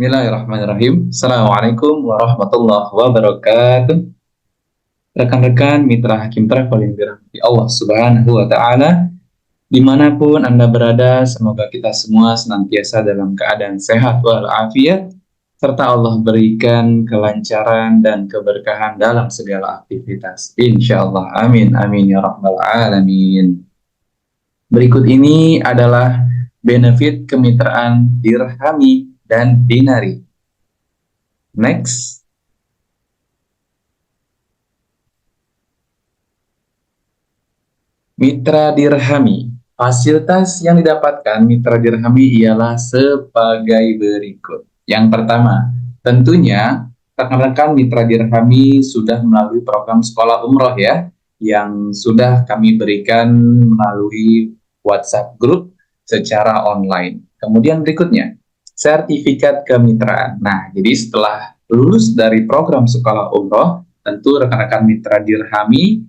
Bismillahirrahmanirrahim. Assalamualaikum warahmatullahi wabarakatuh. Rekan-rekan mitra Hakim Travel yang dirahmati Allah Subhanahu wa Ta'ala, dimanapun Anda berada, semoga kita semua senantiasa dalam keadaan sehat walafiat, serta Allah berikan kelancaran dan keberkahan dalam segala aktivitas. Insya Allah. Amin. Amin ya Rabbal Alamin. Berikut ini adalah benefit kemitraan Dirhami dan Dinari. Next. Mitra Dirhami. Fasilitas yang didapatkan Mitra Dirhami ialah sebagai berikut. Yang pertama, tentunya rekan-rekan Mitra Dirhami sudah melalui program sekolah umroh ya, yang sudah kami berikan melalui WhatsApp group secara online. Kemudian berikutnya, sertifikat kemitraan. Nah, jadi setelah lulus dari program sekolah umroh, tentu rekan-rekan Mitra Dirhami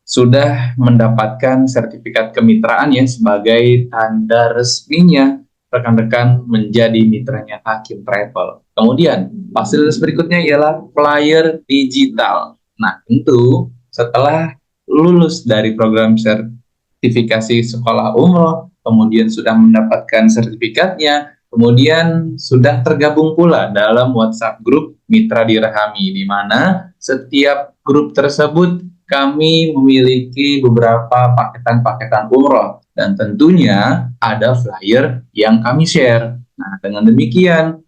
sudah mendapatkan sertifikat kemitraan ya sebagai tanda resminya rekan-rekan menjadi mitranya Hakim Travel. Kemudian, fasilitas berikutnya ialah flyer digital. Nah, tentu setelah lulus dari program sertifikasi sekolah umroh, kemudian sudah mendapatkan sertifikatnya, kemudian sudah tergabung pula dalam WhatsApp grup Mitra Dirhami, di mana setiap grup tersebut kami memiliki beberapa paketan-paketan umroh dan tentunya ada flyer yang kami share. Nah, dengan demikian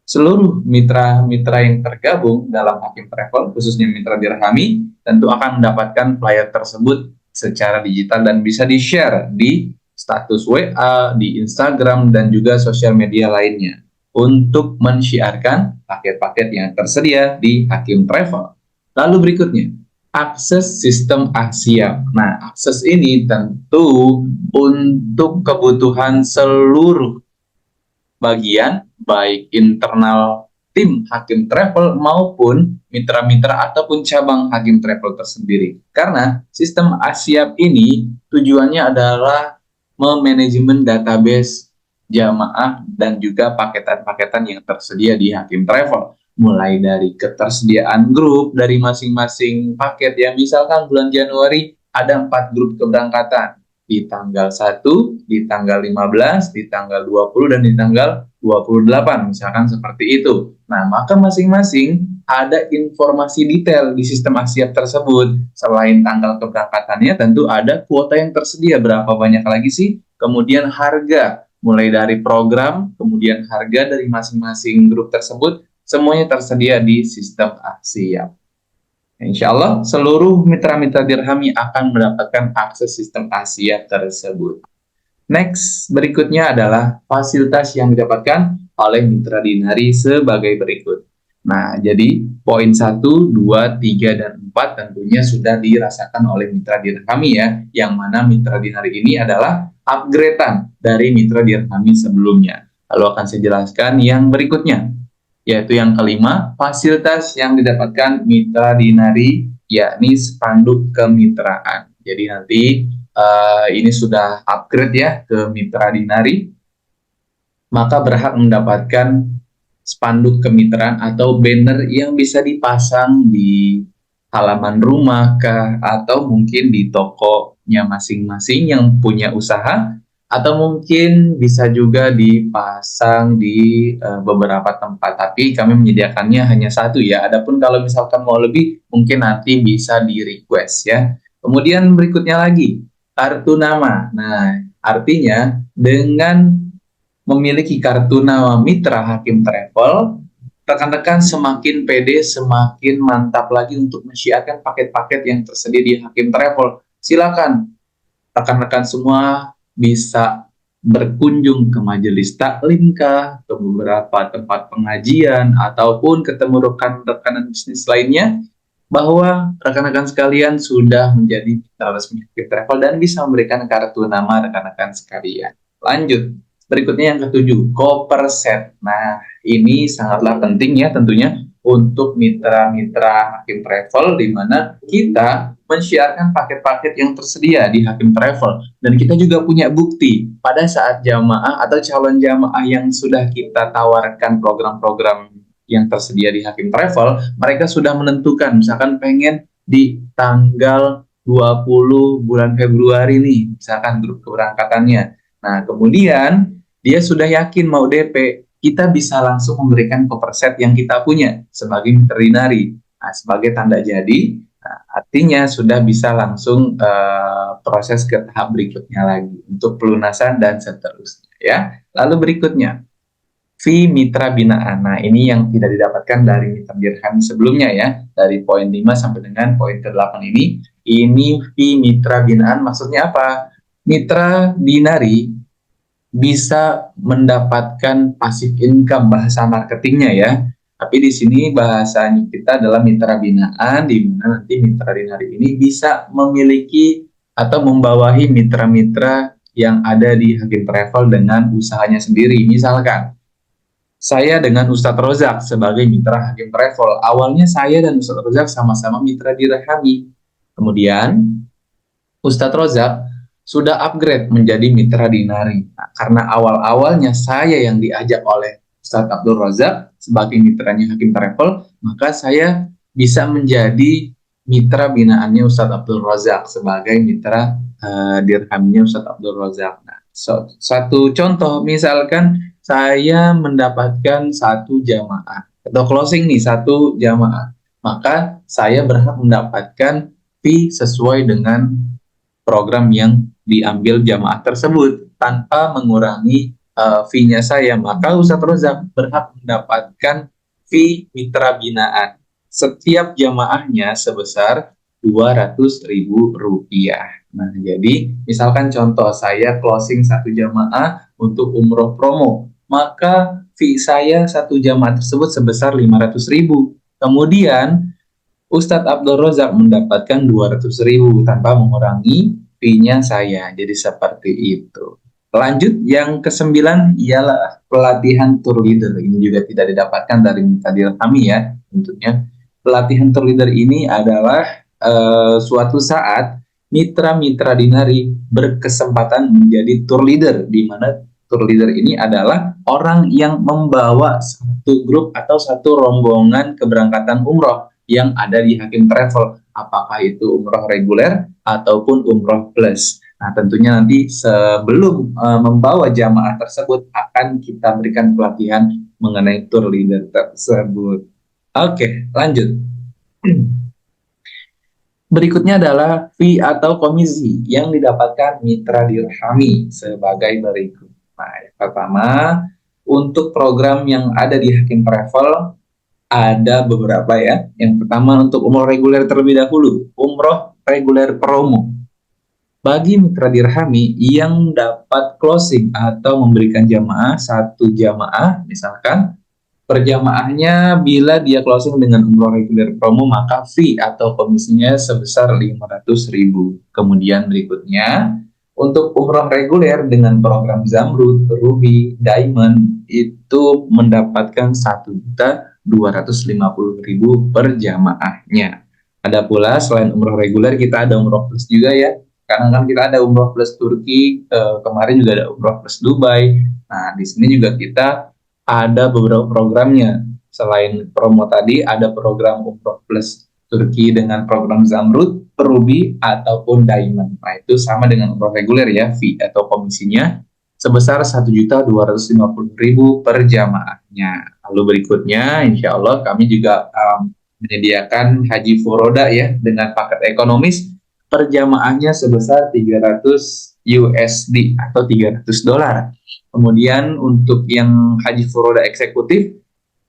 seluruh mitra-mitra yang tergabung dalam Hakim Travel, khususnya Mitra Dirhami, tentu akan mendapatkan flyer tersebut secara digital dan bisa di-share di status WA, di Instagram, dan juga sosial media lainnya untuk mensyiarkan paket-paket yang tersedia di Hakim Travel. Lalu berikutnya, akses sistem Aksiap. Nah, akses ini tentu untuk kebutuhan seluruh bagian, baik internal tim Hakim Travel maupun mitra-mitra ataupun cabang Hakim Travel tersendiri. Karena sistem Aksiap ini tujuannya adalah memanajemen database jamaah dan juga paketan-paketan yang tersedia di Hakim Travel, mulai dari ketersediaan grup dari masing-masing paket ya. Misalkan bulan Januari ada 4 grup keberangkatan di tanggal 1, di tanggal 15, di tanggal 20, dan di tanggal 28, misalkan seperti itu. Nah, maka masing-masing ada informasi detail di sistem Aksiap tersebut. Selain tanggal keberangkatannya, tentu ada kuota yang tersedia, berapa banyak lagi sih, kemudian harga, mulai dari program, kemudian harga dari masing-masing grup tersebut, semuanya tersedia di sistem Aksiap. Insya Allah, seluruh mitra-mitra Dirhami akan mendapatkan akses sistem Aksiap tersebut. Next, berikutnya adalah fasilitas yang didapatkan oleh Mitra Dinari sebagai berikut. Nah, jadi poin 1, 2, 3, dan 4 tentunya sudah dirasakan oleh Mitra Dirhami ya, yang mana Mitra Dinari ini adalah upgradean dari Mitra Dirhami sebelumnya. Lalu akan saya jelaskan yang berikutnya, yaitu yang kelima, fasilitas yang didapatkan Mitra Dinari, yakni spanduk kemitraan. Jadi nanti ini sudah upgrade ya ke Mitra Dinari, maka berhak mendapatkan spanduk kemitraan atau banner yang bisa dipasang di halaman rumah kah, atau mungkin di tokonya masing-masing yang punya usaha, atau mungkin bisa juga dipasang di beberapa tempat, tapi kami menyediakannya hanya satu ya. Adapun kalau misalkan mau lebih, mungkin nanti bisa di request ya. Kemudian berikutnya lagi, kartu nama. Nah, artinya dengan memiliki kartu nama Mitra Hakim Travel, rekan-rekan semakin pede, semakin mantap lagi untuk mensyiarkan paket-paket yang tersedia di Hakim Travel. Silakan rekan-rekan semua bisa berkunjung ke majelis taklim kah, ke beberapa tempat pengajian, ataupun ketemu rekan-rekan bisnis lainnya, bahwa rekan-rekan sekalian sudah menjadi mitra resmi Hakim Travel dan bisa memberikan kartu nama rekan-rekan sekalian. Lanjut, berikutnya yang ketujuh, koper set. Nah, ini sangatlah penting ya tentunya untuk mitra-mitra Hakim Travel, di mana kita men-syiarkan paket-paket yang tersedia di Hakim Travel. Dan kita juga punya bukti pada saat jamaah atau calon jamaah yang sudah kita tawarkan program-program yang tersedia di Hakim Travel, mereka sudah menentukan, misalkan pengen di tanggal 20 bulan Februari nih, misalkan grup keberangkatannya. Nah, kemudian dia sudah yakin mau DP, kita bisa langsung memberikan cover set yang kita punya sebagai veterinary. Nah, sebagai tanda jadi, nah, artinya sudah bisa langsung proses ke tahap berikutnya lagi untuk pelunasan dan seterusnya ya. Lalu berikutnya, fee mitra binaan. Nah, ini yang tidak didapatkan dari mitra dirham sebelumnya ya, dari poin 5 sampai dengan poin ke-8 ini. Ini fee mitra binaan maksudnya apa? Mitra dinari bisa mendapatkan passive income bahasa marketingnya ya. Tapi di sini bahasanya kita adalah mitra binaan, di mana nanti mitra dinari ini bisa memiliki atau membawahi mitra-mitra yang ada di Hakim Travel dengan usahanya sendiri. Misalkan, saya dengan Ustadz Rozak sebagai mitra Hakim Travel. Awalnya saya dan Ustadz Rozak sama-sama mitra dirhami. Kemudian Ustadz Rozak sudah upgrade menjadi mitra dinari. Nah, karena awal-awalnya saya yang diajak oleh Ustadz Abdul Rozak sebagai mitranya Hakim Travel, maka saya bisa menjadi mitra binaannya Ustadz Abdul Rozak sebagai mitra dirhamnya Ustadz Abdul Rozak. Nah, satu contoh, misalkan saya mendapatkan satu jamaah atau closing nih satu jamaah, maka saya berhak mendapatkan fee sesuai dengan program yang diambil jamaah tersebut tanpa mengurangi fee-nya saya. Maka Ustadz Rozak berhak mendapatkan fee mitra binaan setiap jamaahnya sebesar Rp200.000. Nah, jadi misalkan contoh saya closing satu jamaah untuk umroh promo, maka fee saya satu jamaah tersebut sebesar 500.000. Kemudian Ustadz Abdul Rozak mendapatkan 200.000 tanpa mengurangi fee-nya saya. Jadi seperti itu. Lanjut, yang ke-9 ialah pelatihan tour leader. Ini juga tidak didapatkan dari mitra dirhami ya, tentunya. Pelatihan tour leader ini adalah suatu saat mitra-mitra dinari berkesempatan menjadi tour leader, di mana tour leader ini adalah orang yang membawa satu grup atau satu rombongan keberangkatan umroh yang ada di Hakim Travel, apakah itu umroh reguler ataupun umroh plus. Nah, tentunya nanti sebelum membawa jamaah tersebut akan kita berikan pelatihan mengenai tour leader tersebut. Oke, lanjut. Berikutnya adalah fee atau komisi yang didapatkan mitra dirhami sebagai berikut. Nah, yang pertama, untuk program yang ada di Hakim Travel ada beberapa ya. Yang pertama untuk umroh reguler terlebih dahulu, umroh reguler promo. Bagi mitra dirhami yang dapat closing atau memberikan jamaah satu jamaah, misalkan per jamaahnya bila dia closing dengan umroh reguler promo, maka fee atau komisinya sebesar 500.000. Kemudian berikutnya untuk umroh reguler dengan program Zamrud, Ruby, Diamond itu mendapatkan 1.250.000 per jamaahnya. Ada pula selain umroh reguler kita ada umroh plus juga ya. Karena kan kita ada umroh plus Turki, kemarin juga ada umroh plus Dubai. Nah, di sini juga kita ada beberapa programnya. Selain promo tadi, ada program umroh plus Turki dengan program Zamrud, Ruby, ataupun Diamond. Nah, itu sama dengan umroh reguler ya, fee atau komisinya sebesar 1.250.000 per jamaahnya. Lalu berikutnya, insya Allah kami juga menyediakan haji furoda ya, dengan paket ekonomis per jamaahnya sebesar 300 USD atau $300. Kemudian untuk yang haji furoda eksekutif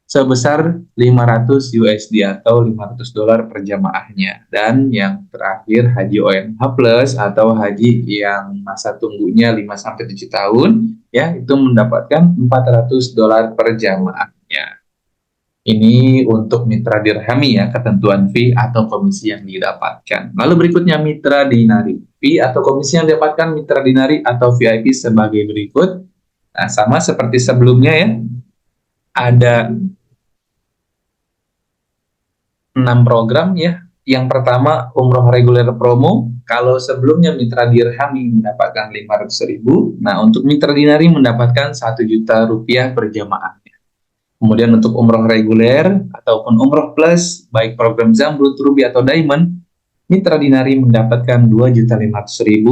sebesar 500 USD atau $500 per jamaahnya. Dan yang terakhir haji OMH plus atau haji yang masa tunggunya 5-7 tahun ya, itu mendapatkan $400 per jamaahnya. Ini untuk mitra dirhami ya, ketentuan fee atau komisi yang didapatkan. Lalu berikutnya mitra dinari. Fee atau komisi yang didapatkan mitra dinari atau VIP sebagai berikut. Nah, sama seperti sebelumnya ya. Ada 6 program ya. Yang pertama umroh reguler promo. Kalau sebelumnya mitra dirhami mendapatkan 500.000, nah untuk mitra dinari mendapatkan 1 juta rupiah per jamaah. Kemudian untuk umroh reguler ataupun umroh plus, baik program Zamrud, Ruby atau Diamond, mitra dinari mendapatkan 2.500.000,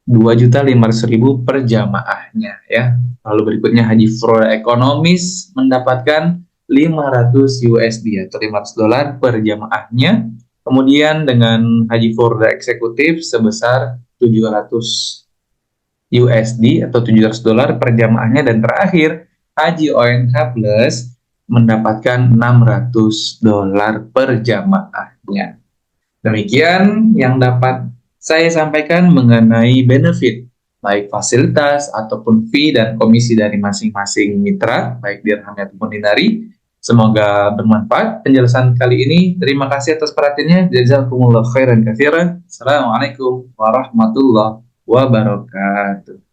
2.500.000 per jamaahnya ya. Lalu berikutnya haji full ekonomis mendapatkan 500 USD atau 500 dolar per jamaahnya. Kemudian dengan haji full eksekutif sebesar 700 USD atau 700 dolar per jamaahnya. Dan terakhir haji ONH plus mendapatkan 600 dolar per jamaahnya. Demikian yang dapat saya sampaikan mengenai benefit, baik fasilitas ataupun fee dan komisi dari masing-masing mitra, baik dirham ataupun dinari. Semoga bermanfaat penjelasan kali ini. Terima kasih atas perhatiannya. Jazakumullah khairan katsiran. Assalamualaikum warahmatullahi wabarakatuh.